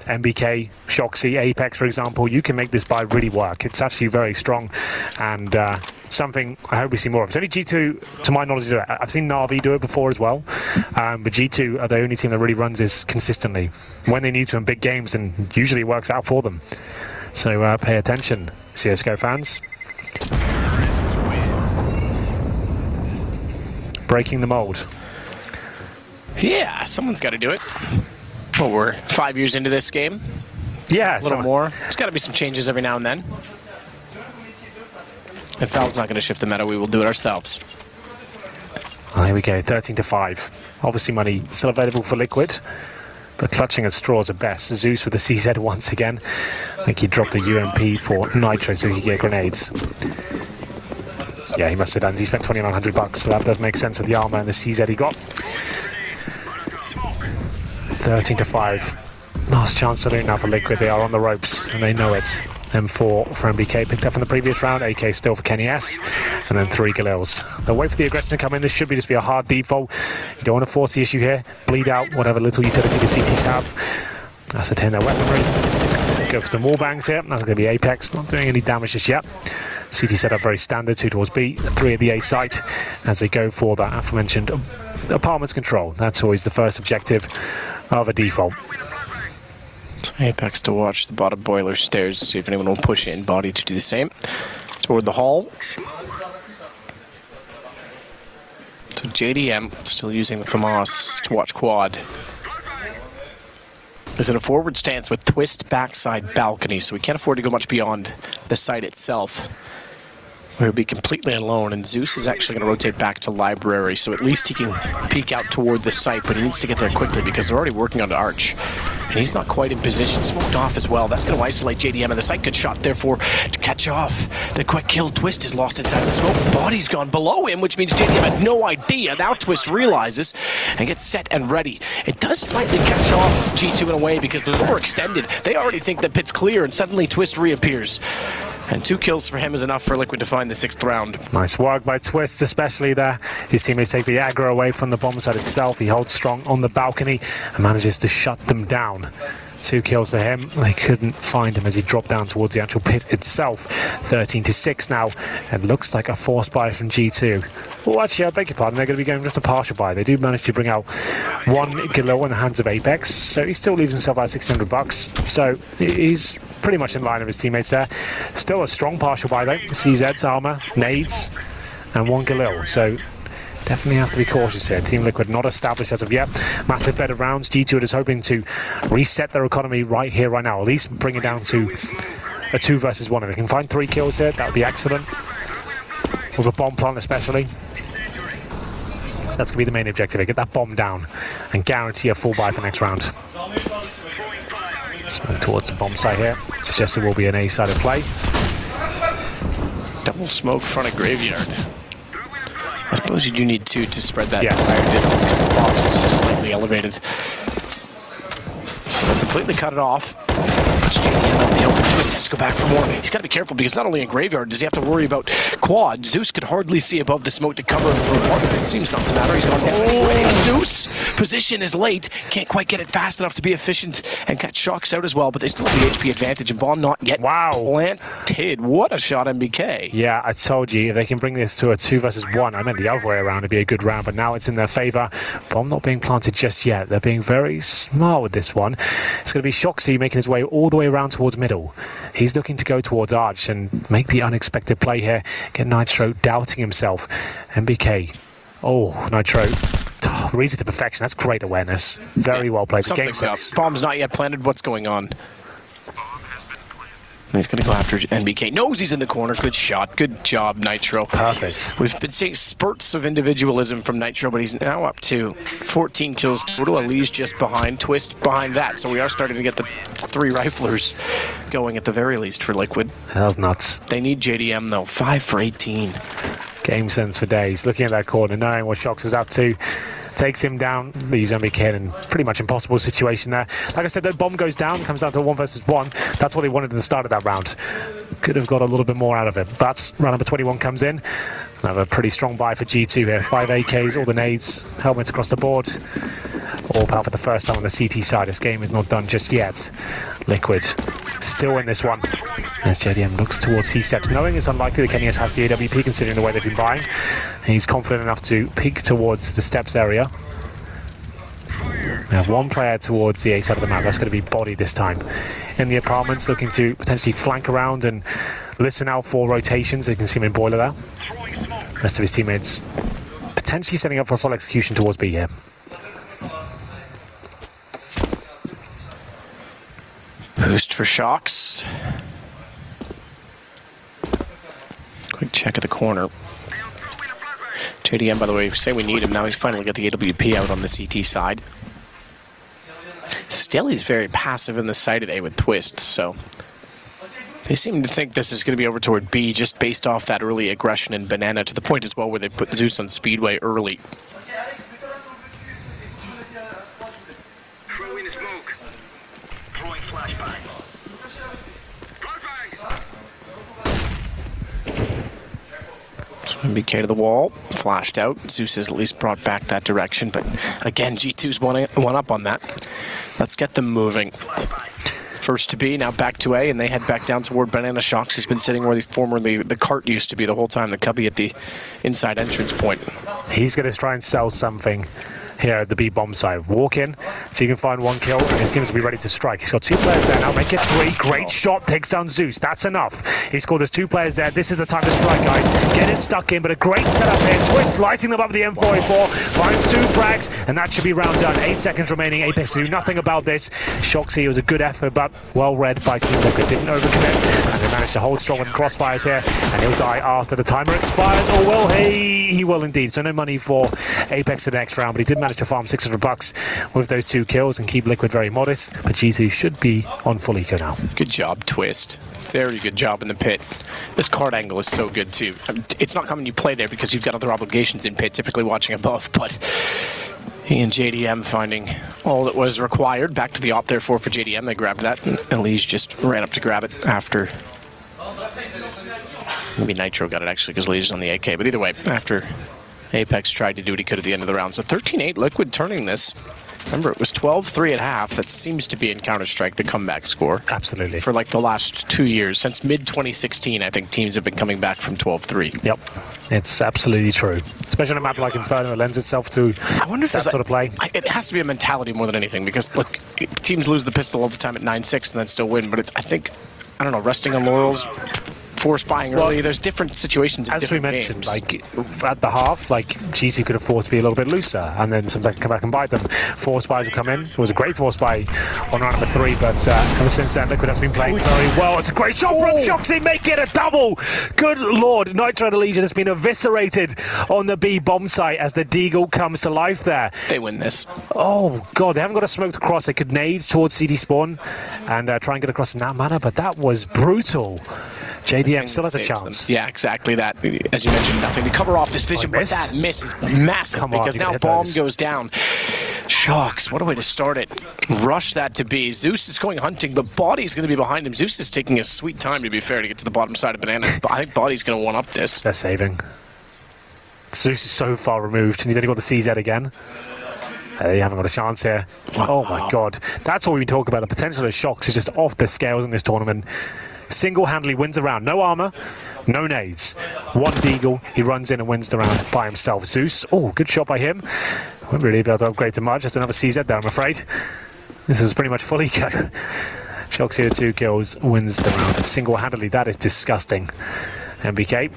MBK, Shoxy, Apex, for example. You can make this buy really work. It's actually very strong and something I hope we see more of. It's only G2, to my knowledge, do it. I've seen Na'Vi do it before as well, but G2 are the only team that really runs this consistently when they need to in big games, and usually it works out for them. So pay attention, CSGO fans. Breaking the mold.
Yeah, someone's got to do it. Well, we're 5 years into this game.
Yeah,
a little more. There's got to be some changes every now and then. If Valve's not going to shift the meta, we will do it ourselves.
Oh, here we go, 13-5. Obviously money still available for Liquid, but clutching at straws at best. Zeus with the CZ once again. I think he dropped the UMP for Nitro so he could get grenades. Yeah, he must have done. He spent 2,900 bucks, so that does make sense with the armor and the CZ he got. 13-5. Last chance to loot now for Liquid. They are on the ropes and they know it. M4 for MBK picked up in the previous round. AK still for Kenny S. And then 3 Galils. They'll wait for the aggression to come in. This should just be a hard default. You don't want to force the issue here. Bleed out whatever little utility the CTs have. Ascertain their weaponry. Go for some wall bangs here. That's going to be Apex. Not doing any damage just yet. CT set up very standard. 2 towards B. 3 at the A site. As they go for that aforementioned apartments control. That's always the first objective of a default.
Apex to watch the bottom boiler stairs to see if anyone will push in. Body to do the same. Toward the hall. So JDM still using the FAMAS to watch quad. Is in a forward stance with Twist backside balcony, so we can't afford to go much beyond the site itself. We'll be completely alone, and Zeus is actually going to rotate back to library, so at least he can peek out toward the site, but he needs to get there quickly because they're already working on the arch. And he's not quite in position. Smoked off as well. That's going to isolate JDM, and the site good shot, therefore, to catch off. The quick kill. Twist is lost inside the smoke. Body's gone below him, which means JDM had no idea. Now Twist realizes and gets set and ready. It does slightly catch off G2 in a way because they're overextended. They already think the pit's clear, and suddenly Twist reappears. And 2 kills for him is enough for Liquid to find the 6th round.
Nice work by Twist, especially there. His teammates take the aggro away from the bomb site itself. He holds strong on the balcony and manages to shut them down. 2 kills for him. They couldn't find him as he dropped down towards the actual pit itself. 13-6 now. It looks like a forced buy from G2. Well, actually, I beg your pardon. They're going to be going just a partial buy. They do manage to bring out 1 Galil in the hands of Apex, so he still leaves himself out 600 bucks. So he's pretty much in line with his teammates there. Still a strong partial buy though. CZ's armor, nades, and 1 Galil. So definitely have to be cautious here. Team Liquid not established as of yet. Massive bed of rounds. G2 is hoping to reset their economy right here, right now. At least bring it down to a 2 versus 1. If they can find 3 kills here, that would be excellent. With a bomb plant especially. That's going to be the main objective. Get that bomb down and guarantee a full buy for next round. So towards the bomb site here. Suggests it will be an A-sided play.
Double smoke front of graveyard. I suppose you do need 2 to spread that
yes.
entire distance because the box is just slightly elevated. So they completely cut it off. The open Twist has to go back for more. He's got to be careful because not only in graveyard does he have to worry about quad. Zeus could hardly see above the smoke to cover him for apartments. It seems not to matter. He's gone down anyway. Zeus position is late. Can't quite get it fast enough to be efficient and catch Shox out as well. But they still have the HP advantage and bomb not yet planted. What a shot, MBK.
Yeah, I told you if they can bring this to a 2 versus 1. I meant the other way around. It'd be a good round, but now it's in their favor. Bomb not being planted just yet. They're being very smart with this one. It's going to be Shoxy making his way all the way around towards middle. He's looking to go towards arch and make the unexpected play here. Get Nitro doubting himself. MBK. Oh, Nitro. Oh, reads it to perfection. That's great awareness. Very well played.
Something's up. Bomb's not yet planted. What's going on? He's going to go after NBK. Knows he's in the corner. Good shot. Good job, Nitro.
Perfect.
We've been seeing spurts of individualism from Nitro, but he's now up to 14 kills total. ELEAGUE just behind. Twist behind that. So we are starting to get the 3 riflers going at the very least for Liquid.
That was nuts.
They need JDM, though. 5 for 18.
Game sense for days. Looking at that corner, knowing what Shox is up to. Takes him down, leaves NBK in pretty much impossible situation there. Like I said, that bomb goes down, comes down to a 1 versus 1. That's what he wanted at the start of that round. Could have got a little bit more out of it. But round number 21 comes in. Another pretty strong buy for G2 here. 5 AKs, all the nades, helmets across the board. All power for the first time on the CT side. This game is not done just yet. Liquid still in this one. As JDM looks towards C-Steps, knowing it's unlikely that Kenny has the AWP considering the way they've been buying. He's confident enough to peek towards the steps area. We have 1 player towards the A side of the map. That's going to be Body this time. In the apartments, looking to potentially flank around and listen out for rotations. You can see him in Boiler there. The rest of his teammates potentially setting up for a full execution towards B here.
Boost for Shox. Quick check at the corner. JDM, by the way, say we need him. Now he's finally got the AWP out on the CT side. Still, he's very passive in the side today with twists, so they seem to think this is going to be over toward B just based off that early aggression in Banana, to the point as well where they put Zeus on Speedway early. NBK to the wall, flashed out. Zeus has at least brought back that direction, but again, G2's one up on that. Let's get them moving. First to B, now back to A, and they head back down toward Banana. Shox. He's been sitting where formerly the cart used to be the whole time, the cubby at the inside entrance point.
He's going to try and sell something here at the B bomb side. Walk in, so you can find 1 kill, and he seems to be ready to strike. He's got 2 players there now, make it 3. Great shot, takes down Zeus. That's enough. He scored. There's 2 players there. This is the time to strike, guys. Get it stuck in, but a great setup here. Twist lighting them up with the M44, finds 2 frags, and that should be round done. 8 seconds remaining. Apex do nothing about this. Shoxy, it was a good effort, but well read by Team Liquid. Didn't overcommit, and they managed to hold strong with the crossfires here, and he'll die after the timer expires. Or will he? He will indeed. So no money for Apex the next round, but he did manage to farm 600 bucks with those 2 kills and keep Liquid very modest. But G2 should be on full eco now.
Good job, Twist. Very good job in the pit. This card angle is so good too. It's not common you play there because you've got other obligations in pit, typically watching above, but he and JDM finding all that was required. Back to the op there for JDM. They grabbed that, and ELEAGUE just ran up to grab it after. Maybe Nitro got it actually because ELEAGUE's on the AK, but either way, after Apex tried to do what he could at the end of the round. So 13-8, Liquid turning this. Remember, it was 12-3 at half. That seems to be in Counter-Strike, the comeback score.
Absolutely. For
like the last 2 years. Since mid-2016, I think teams have been coming back from 12-3.
Yep. It's absolutely true. Especially on a map like Inferno, it lends itself to
I wonder if
that sort of play.
It has to be a mentality more than anything, because, look, teams lose the pistol all the time at 9-6 and then still win, but it's, I think, I don't know, resting on laurels, force buying early. There's different situations in
as
different
we mentioned,
games.
like at the half, like G2 could afford to be a little bit looser, and then sometimes come back and bite them. Force buys will come in. It was a great force buy on round number 3, but ever since then, Liquid has been playing very well. It's a great shot from Shoxy, make it a double. Good lord, Nitro and ELEAGUE has been eviscerated on the B bomb site as the Deagle comes to life there.
They win this.
Oh god, they haven't got a smoked across. They could nade towards CD spawn and try and get across in that manner, but that was brutal. JDM still has a chance.
Them. Yeah, exactly that. As you mentioned, nothing to cover off this vision, but that miss is massive because now bomb goes down. Shox, what a way to start it. Rush that to B. Zeus is going hunting, but Body's going to be behind him. Zeus is taking a sweet time, to be fair, to get to the bottom side of Banana. But I think Body's going to one-up this.
They're saving. Zeus is so far removed, and he's only got the CZ again. They haven't got a chance here. Wow. Oh my god. That's what we've been talking about. The potential of Shox is just off the scales in this tournament. Single-handedly wins the round. No armor, no nades. One Deagle, he runs in and wins the round by himself. Zeus, oh, good shot by him. Won't really be able to upgrade to much. Just another CZ there, I'm afraid. This was pretty much full eco. Shox here, 2 kills, wins the round single-handedly. That is disgusting. NBK,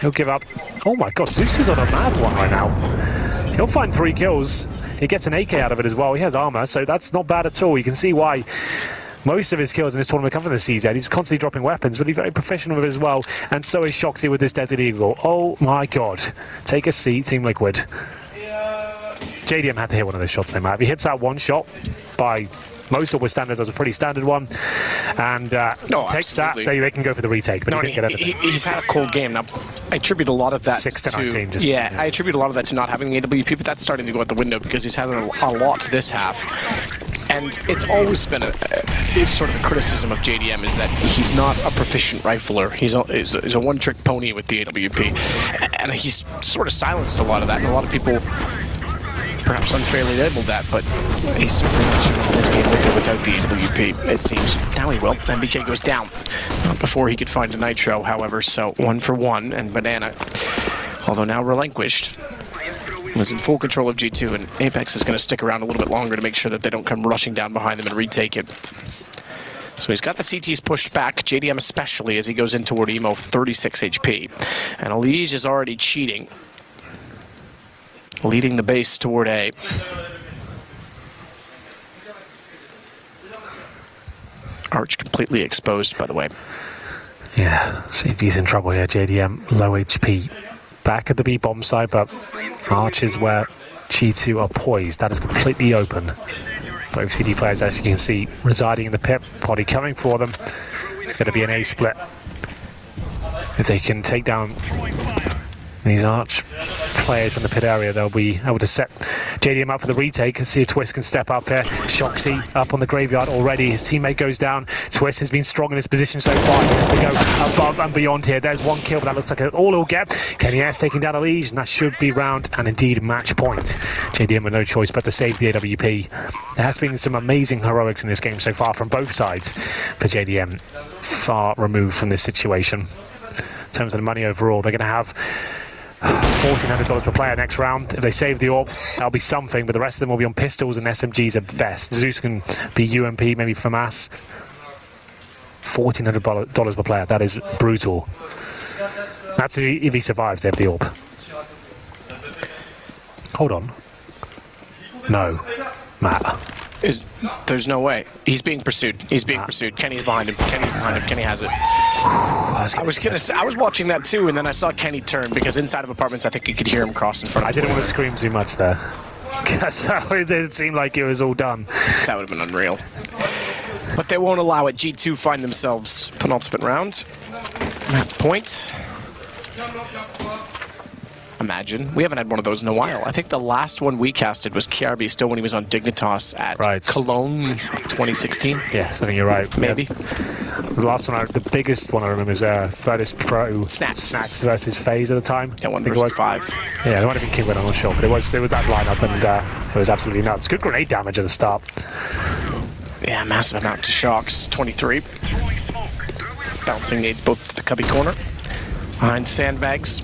he'll give up. Oh my god, Zeus is on a mad one right now. He'll find 3 kills. He gets an AK out of it as well. He has armor, so that's not bad at all. You can see why Most of his kills in this tournament come from the CZ. He's constantly dropping weapons, but he's very proficient with it as well. And so is Shoxy with this Desert Eagle. Oh my god. Take a seat, Team Liquid. JDM had to hit one of those shots, though, Matt. If he hits that one shot by most of standards, that was a pretty standard one, and takes that, they can go for the retake, but he didn't get anything.
He's had a cold game. Now, I attribute a lot of that
6 to 19. Just,
yeah, I attribute a lot of that to not having the AWP, but that's starting to go out the window because he's having a lot this half. And it's always been it's sort of a criticism of JDM is that he's not a proficient rifler. He's a one-trick pony with the AWP. And he's sort of silenced a lot of that, and a lot of people perhaps unfairly labeled that, but he's certainly not shooting in this game with or without the AWP, it seems. Now he will. MBK goes down. Not before he could find a Nitro, however, so 1 for 1, and Banana, although now relinquished, was in full control of G2, and Apex is going to stick around a little bit longer to make sure that they don't come rushing down behind them and retake it. So he's got the CTs pushed back, JDM especially, as he goes in toward Emo, 36 HP. And ELEAGUE is already cheating, leading the base toward A. Arch completely exposed, by the way.
Yeah, CT's in trouble here. JDM, low HP. Back at the B bomb side, but Arch is where G2 are poised. That is completely open. Both CD players, as you can see, residing in the pit. Body coming for them. It's going to be an A split. If they can take down these Arch players from the pit area, they'll be able to set JDM up for the retake and see if Twist can step up here. Shoxy up on the graveyard already. His teammate goes down. Twist has been strong in his position so far. He has to go above and beyond here. There's one kill, but that looks like all he'll get. Kenny S taking down ELEAGUE, and that should be round and indeed match point. JDM with no choice but to save the AWP. There has been some amazing heroics in this game so far from both sides, but JDM far removed from this situation. In terms of the money overall, they're going to have $1,400 per player next round. If they save the AWP, that'll be something, but the rest of them will be on pistols and SMGs at best. Zeus can be UMP, maybe FAMAS. $1,400 per player, that is brutal. That's if he survives, they have the AWP. Hold on. No. Matt.
There's no way. He's being pursued. He's being pursued. Kenny's behind him. Kenny's behind him. Kenny has it. I was watching that too, and then I saw Kenny turn because inside of apartments, I think you could hear him cross in front of.
I didn't want to scream too much there. Because it didn't seem like it was all done.
That would have been unreal. But they won't allow it. G2 find themselves penultimate round. Match point. Imagine. We haven't had one of those in a while. I think the last one we casted was KRB still when he was on Dignitas at Cologne 2016.
Yes, I think you're right.
Maybe.
The last one, the biggest one I remember is Virtus Pro Snacks versus FaZe at the time.
Yeah, 1 versus 5.
Yeah, it might have been Kingwin, I'm not sure, but it was that lineup, and it was absolutely nuts. Good grenade damage at the start.
Yeah, massive amount to Shox, 23. Bouncing nades both to the cubby corner. Behind sandbags.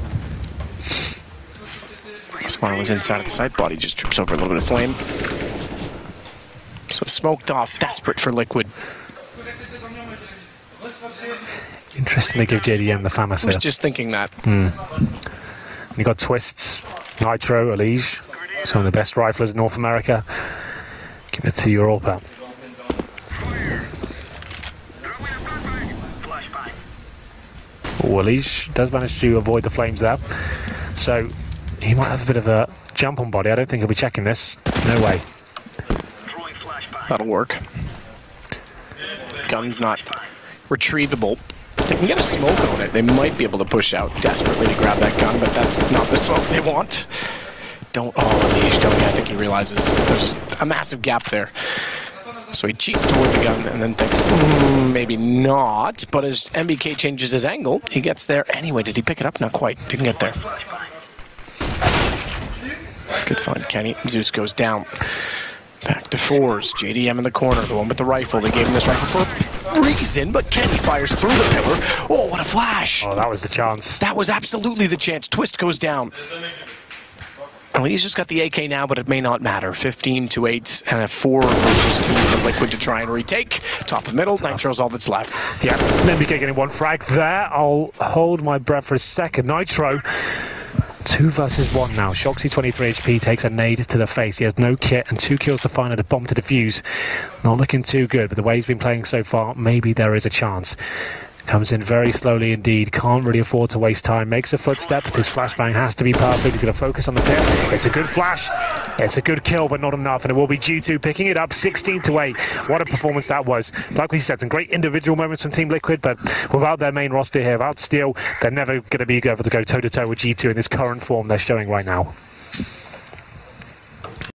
Smile is inside of the side. Body just trips over a little bit of flame. So smoked off, desperate for Liquid.
Interesting to give JDM the FAMAS.
I was just thinking that.
You got Twists, Nitro, ELEAGUE, some of the best riflers in North America. Give it to your AWP. ELEAGUE does manage to avoid the flames there. So he might have a bit of a jump on body. I don't think he'll be checking this. No way.
That'll work. Gun's not retrievable. If they can get a smoke on it, they might be able to push out desperately to grab that gun, but that's not the smoke they want. ELEAGUE don't. I think he realizes there's a massive gap there. So he cheats toward the gun and then thinks, maybe not. But as MBK changes his angle, he gets there anyway. Did he pick it up? Not quite. Didn't get there. Good find, Kenny. Zeus goes down. Back to fours. JDM in the corner, the one with the rifle. They gave him this rifle for a reason, but Kenny fires through the pillar. Oh, what a flash!
Oh, that was the chance.
That was absolutely the chance. Twist goes down. Well, he's just got the AK now, but it may not matter. 15-8 and a 4 versus 2 for Liquid to try and retake. Top of middle, Nitro's all that's left.
Yeah, then we getting one frag there. I'll hold my breath for a second. Nitro 2 versus 1 now. Shoxy, 23 HP, takes a nade to the face. He has no kit and 2 kills to find and a bomb to defuse. Not looking too good, but the way he's been playing so far, maybe there is a chance. Comes in very slowly indeed, can't really afford to waste time, makes a footstep. This flashbang has to be perfect. He's going to focus on the pit. It's a good flash, it's a good kill, but not enough, and it will be G2 picking it up 16-8. What a performance that was. Like we said, some great individual moments from Team Liquid, but without their main roster here, without Steel, they're never going to be able to go toe-to-toe with G2 in this current form they're showing right now.